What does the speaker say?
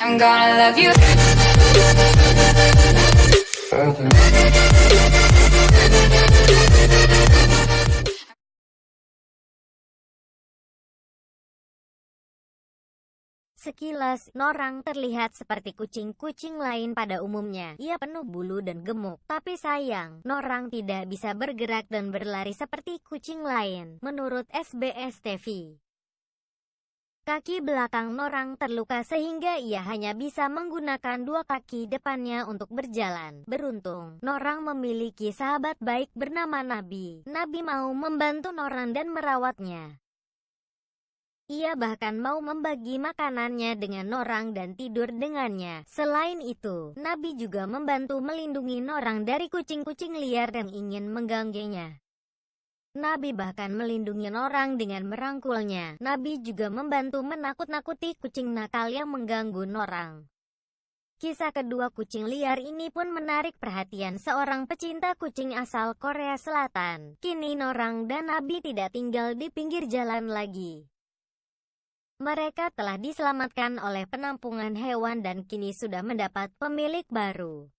I'm gonna love you. Sekilas, Norang terlihat seperti kucing-kucing lain pada umumnya. Ia penuh bulu dan gemuk. Tapi sayang, Norang tidak bisa bergerak dan berlari seperti kucing lain, menurut SBS TV. Kaki belakang Norang terluka sehingga ia hanya bisa menggunakan dua kaki depannya untuk berjalan. Beruntung, Norang memiliki sahabat baik bernama Nabi. Nabi mau membantu Norang dan merawatnya. Ia bahkan mau membagi makanannya dengan Norang dan tidur dengannya. Selain itu, Nabi juga membantu melindungi Norang dari kucing-kucing liar yang ingin mengganggunya. Nabi bahkan melindungi Norang dengan merangkulnya. Nabi juga membantu menakut-nakuti kucing nakal yang mengganggu Norang. Kisah kedua kucing liar ini pun menarik perhatian seorang pecinta kucing asal Korea Selatan. Kini Norang dan Nabi tidak tinggal di pinggir jalan lagi. Mereka telah diselamatkan oleh penampungan hewan dan kini sudah mendapat pemilik baru.